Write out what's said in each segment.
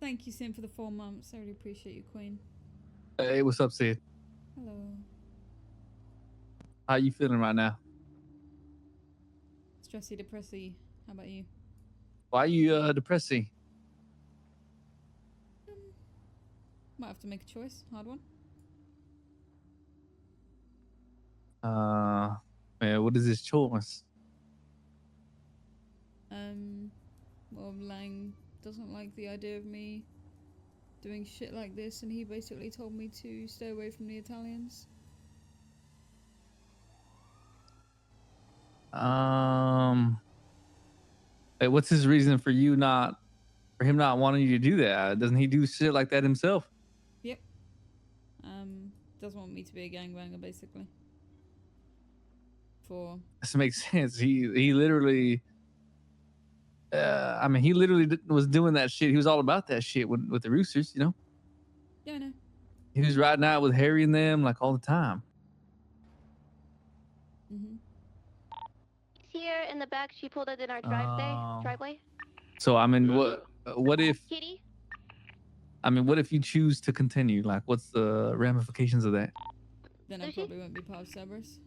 Thank you, Sim, for the 4 months. I really appreciate you, Queen. Hey, what's up, Sid? Hello. How you feeling right now? Stressy, depressy. How about you? Why are you depressing? Might have to make a choice. Hard one. Man, what is this choice? Well, Lang doesn't like the idea of me doing shit like this, and he basically told me to stay away from the Italians. Hey, what's his reason for him not wanting you to do that? Doesn't he do shit like that himself? Yep. Doesn't want me to be a gangbanger, basically. This makes sense. He literally, I mean, he literally was doing that shit. He was all about that shit with the Roosters, you know? Yeah, I know. He was riding out with Harry and them like all the time. Here in the back, she pulled it in our driveway. So I mean, what if? Kitty? I mean, what if you choose to continue? Like, what's the ramifications of that? Then I probably won't be part of Cerberus.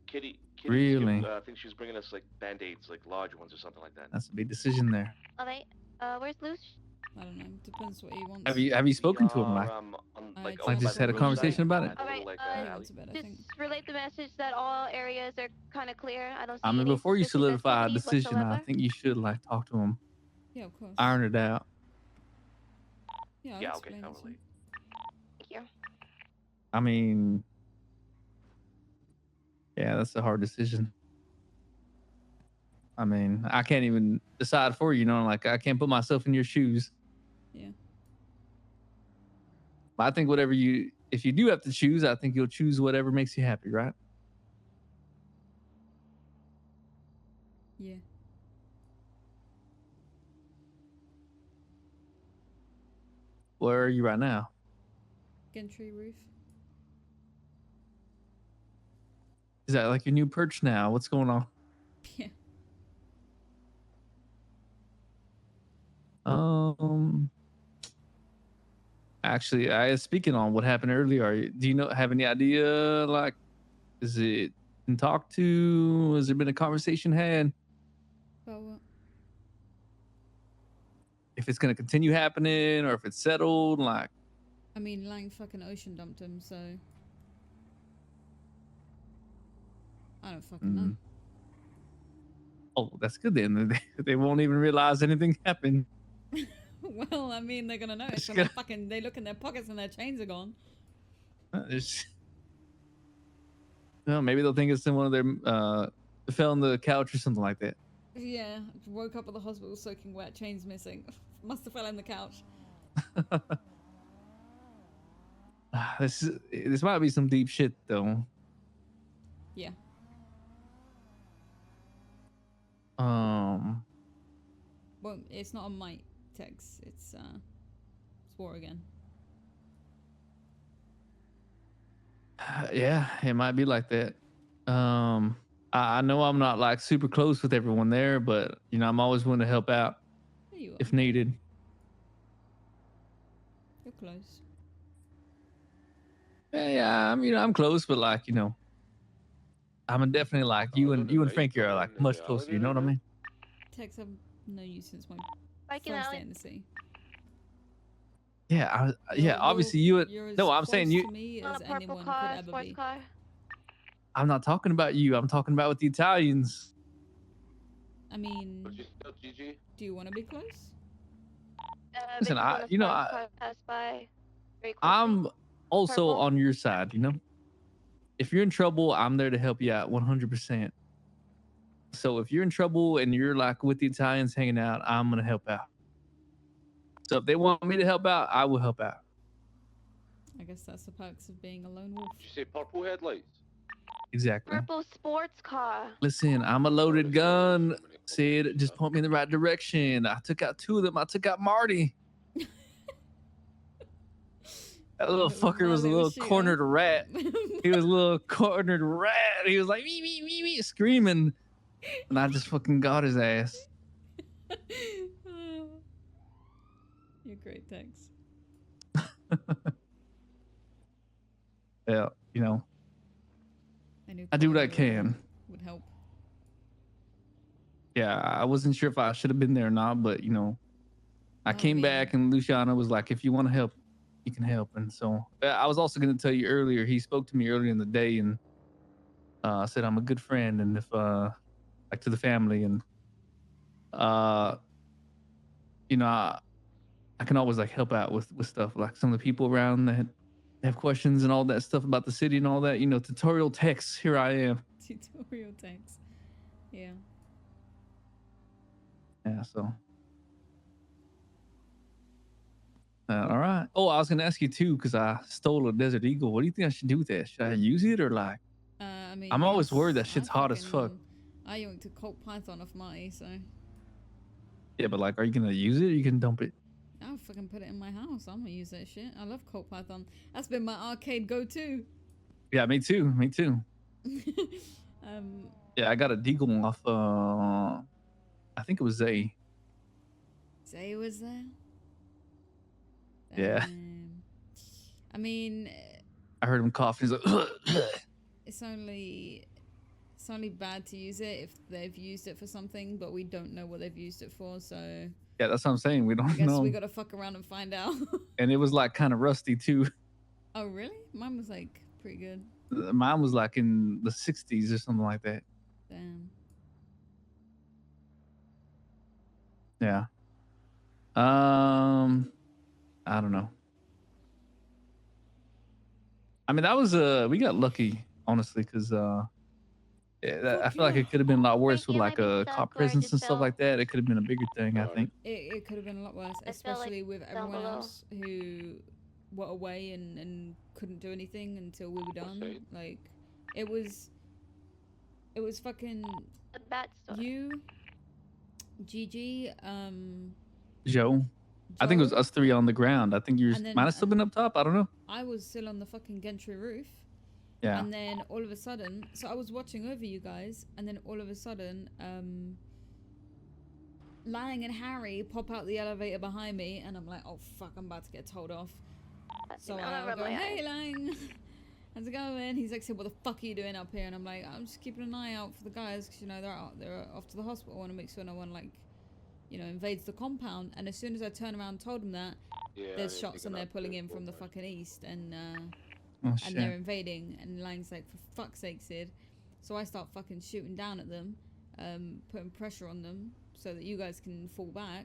Kitty Really? I think she was bringing us like band-aids, like large ones or something like that. That's a big decision there. Alright, where's Luce? I don't know. Depends what he wants. Have you spoken to him? Like just had a conversation about it? Alright, just relate the message that all areas are kind of clear. I don't see I mean, any before you suspicious solidify a activities decision, I whatsoever. think you should like talk to him. Yeah, of course. Iron it out. Yeah, yeah, okay, I'll relate. Thank you. I mean, yeah, that's a hard decision. I mean, I can't even decide for you, you know, like I can't put myself in your shoes. Yeah. But I think if you do have to choose, I think you'll choose whatever makes you happy, right? Yeah. Where are you right now? Gentry roof. Is that like your new perch now? What's going on? Yeah. Actually, I speaking on what happened earlier. Do you have any idea? Like, is it been talked to? Has there been a conversation had? About what? If it's gonna continue happening, or if it's settled? Like, I mean, Lang fucking ocean dumped him, so I don't fucking know. Oh, that's good then. They won't even realize anything happened. Well, I mean, they're gonna know it when they look in their pockets and their chains are gone. No, maybe they'll think it's in one of their fell on the couch or something like that. Yeah, woke up at the hospital soaking wet, chains missing. Must have fell on the couch. This might be some deep shit though. Yeah. Well, it's not a might TEX. It's war again. Yeah, it might be like that. I know I'm not like super close with everyone there, but you know, I'm always willing to help out if needed. You're close. Yeah, I'm close, but like, you know, I'm definitely like you and Frankie are like much closer. You know what I mean? TEX, I've known you since my first day in the sea. Yeah, obviously you. No, I'm saying you. To me as anyone could ever be. I'm not talking about you. I'm talking about with the Italians. I mean, do you want to be close? Listen, I'm also on your side. You know, if you're in trouble, I'm there to help you out 100%. So if you're in trouble and you're like with the Italians hanging out, I'm gonna help out. So if they want me to help out, I will help out. I guess that's the perks of being a lone wolf. Did you say purple headlights? Exactly. Purple sports car. Listen, I'm a loaded gun. Sid, just point me in the right direction. I took out 2 of them. I took out Marty. That little fucker was a little cornered rat. He was a little cornered rat. He was like, me, screaming. And I just fucking got his ass. You're great, Tex. Yeah, you know, knew I do what I calling can. would help. Yeah, I wasn't sure if I should have been there or not, but you know, I came back and Luciana was like, if you want to help, you can help. And so I was also going to tell you earlier, he spoke to me earlier in the day and said I'm a good friend and if like to the family and you know, I can always like help out with stuff like some of the people around that have questions and all that stuff about the city and all that, you know, tutorial text. Here I am. Tutorial text. Yeah. Yeah, so. All right. Oh, I was going to ask you too, because I stole a Desert Eagle. What do you think I should do with that? Should I use it or like? I mean, I'm always worried that shit's hot as fuck. I yoinked a Colt Python off Marty, so. Yeah, but like, are you going to use it or you can dump it? I'll fucking put it in my house. I'm gonna use that shit. I love Colt Python. That's been my arcade go-to. Yeah, me too. Me too. Yeah, I got a Deagle off, I think it was Zay. Zay was there? Yeah. I mean, I heard him cough. He's like, it's only bad to use it if they've used it for something, but we don't know what they've used it for, so. yeah, that's what I'm saying. We don't know. I guess we gotta fuck around and find out. And it was like kind of rusty too. Oh, really? Mine was like pretty good. Mine was like in the 60s or something like that. Damn. Yeah. I don't know. I mean, that was we got lucky, honestly, because I feel like it could have been a lot worse with like cop presence and stuff like that. It could have been a bigger thing, I think. It could have been a lot worse, especially with everyone else who were away and couldn't do anything until we were done. Like, it was fucking you, Gigi, Joe. I think it was us three on the ground. I think yours might have still been up top. I don't know. I was still on the fucking gantry roof. Yeah. And then all of a sudden, so I was watching over you guys, and then all of a sudden, Lang and Harry pop out the elevator behind me, and I'm like, oh fuck, I'm about to get told off. So I go, hey Lang, how's it going? He's like, so what the fuck are you doing up here? And I'm like, I'm just keeping an eye out for the guys, because you know they're off to the hospital. I want to make sure no one like, you know, invades the compound. And as soon as I turn around and told him that, there's shots and they're pulling in from the fucking east, and and they're invading, and Lang's like, for fuck's sake, Sid. So I start fucking shooting down at them, putting pressure on them so that you guys can fall back.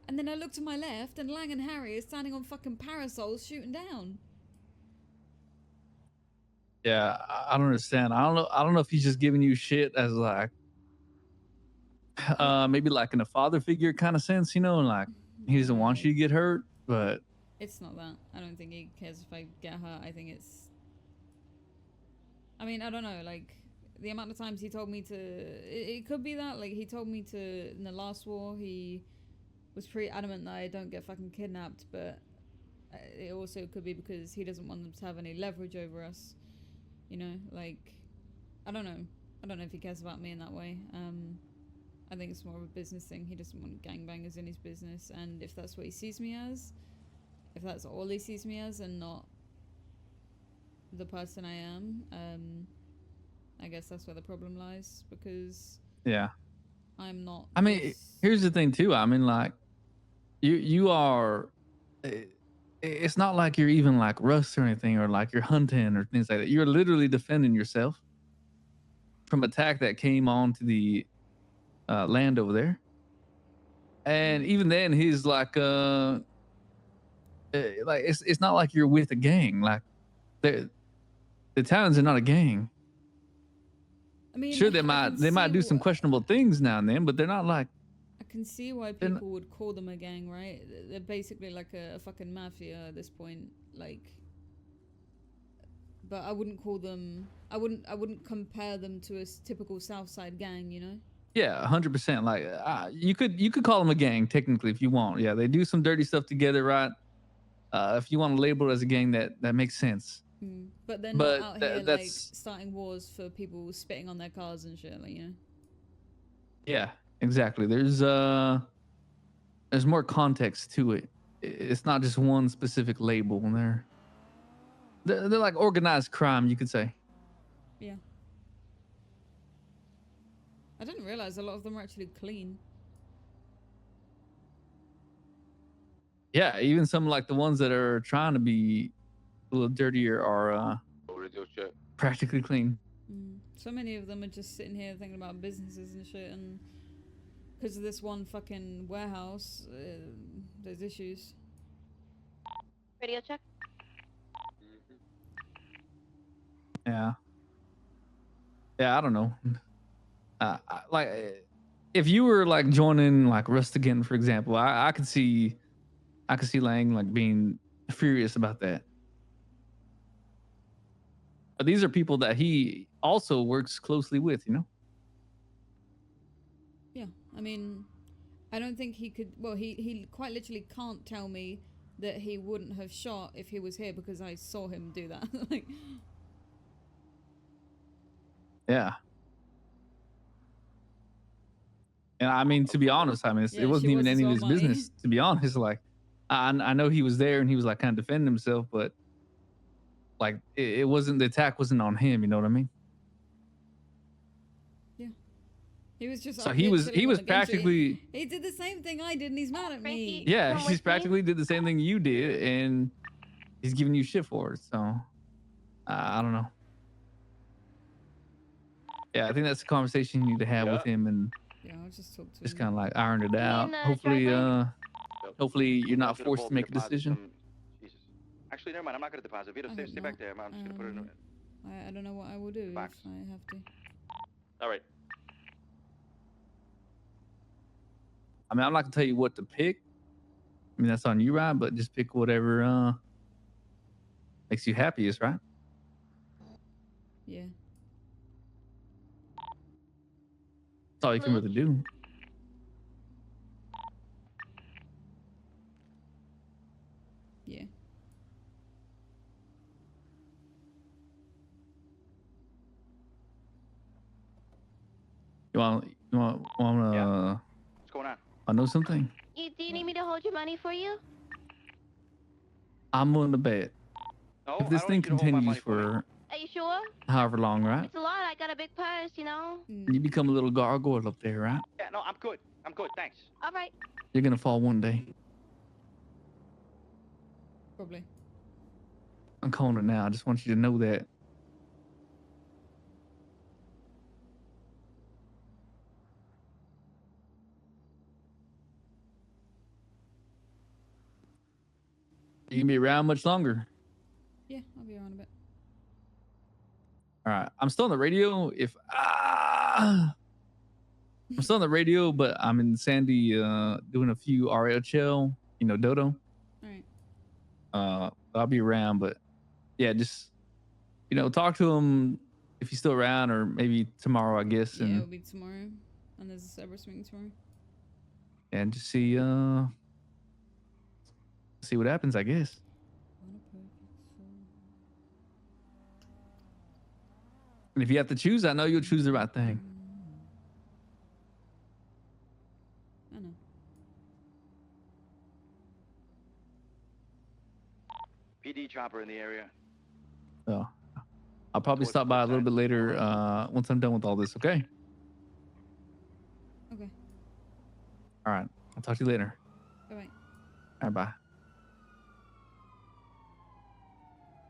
And then I look to my left, and Lang and Harry are standing on fucking parasols shooting down. Yeah, I don't understand. I don't know if he's just giving you shit as like maybe like in a father figure kind of sense, you know, and like he doesn't want you to get hurt, but it's not that. I don't think he cares if I get hurt. I think it's, I mean, I don't know, like the amount of times he told me to, it could be that, like he told me to, in the last war, he was pretty adamant that I don't get fucking kidnapped, but it also could be because he doesn't want them to have any leverage over us, you know, like, I don't know if he cares about me in that way. I think it's more of a business thing. He doesn't want gangbangers in his business, and if that's what he sees me as, if that's all he sees me as and not the person I am, I guess that's where the problem lies, because yeah, I'm not. I mean, here's the thing too. I mean, like, you are. It's not like you're even like Rust or anything, or like you're hunting or things like that. You're literally defending yourself from attack that came onto the land over there. And even then, he's like it's not like you're with a gang. Like the Italians are not a gang. I mean, sure, they might do some questionable things now and then, but they're not like. I can see why people would call them a gang, right? They're basically like a fucking mafia at this point, like. But I wouldn't call them. I wouldn't compare them to a typical Southside gang, you know. Yeah, 100%. Like you could call them a gang technically if you want. Yeah, they do some dirty stuff together, right? If you want to label it as a gang, that makes sense. But they're not out here like starting wars for people spitting on their cars and shit, like, you know. Yeah, exactly. There's there's more context to it. It's not just one specific label. And they're like organized crime, you could say. Yeah. I didn't realize a lot of them are actually clean. Yeah, even some like the ones that are trying to be a little dirtier are practically clean. So many of them are just sitting here thinking about businesses and shit, and because of this one fucking warehouse, there's issues. Radio check. Yeah, I don't know. Like, if you were like joining like Rust again, for example, I could see Lang like being furious about that. But these are people that he also works closely with, you know? Yeah, I mean, I don't think he could. Well, he quite literally can't tell me that he wouldn't have shot if he was here because I saw him do that. Like, yeah. And I mean, to be honest, I mean, it wasn't even any of his business, to be honest. Like, I know he was there and he was like kind of defending himself, but like it wasn't, the attack wasn't on him, you know what I mean? yeah. He was just. So he was practically. He did the same thing I did, and he's mad at me. Yeah, he's practically did the same thing you did, and he's giving you shit for it. So I don't know. Yeah, I think that's a conversation you need to have with him, and I'll just talk to just him. kind of like iron it out. Hopefully you're not forced to make a decision. Jesus. Actually, never mind. I'm not gonna deposit. Vito, stay back there. I'm just gonna put it in. I don't know what I will do if I have to. All right. I mean, I'm not gonna tell you what to pick. I mean, that's on you, right? But just pick whatever makes you happiest, right? Yeah. That's all you can really do. Yeah. You want Yeah. What's going on? I know something. Do you need me to hold your money for you? I'm willing to bet. No, If this thing continues for Are you sure? however long, right? It's a lot. I got a big purse, you know. You become a little gargoyle up there, right? Yeah, no, I'm good. I'm good. Thanks. All right. You're gonna fall one day. Probably. I'm calling it now. I just want you to know that. You can be around much longer. Yeah, I'll be around a bit. All right. I'm still on the radio. I'm still on the radio, but I'm in Sandy doing a few RHL, Dodo. All right. I'll be around, but yeah, just talk to him if he's still around, or maybe tomorrow, I guess. Yeah, and, it'll be tomorrow. And there's a Cerberus meeting tomorrow. And just see what happens, I guess. And if you have to choose, I know you'll choose the right thing. I know. PD chopper in the area. So I'll probably stop by a little bit later once I'm done with all this, okay? Okay. All right. I'll talk to you later. Bye-bye. All right, bye.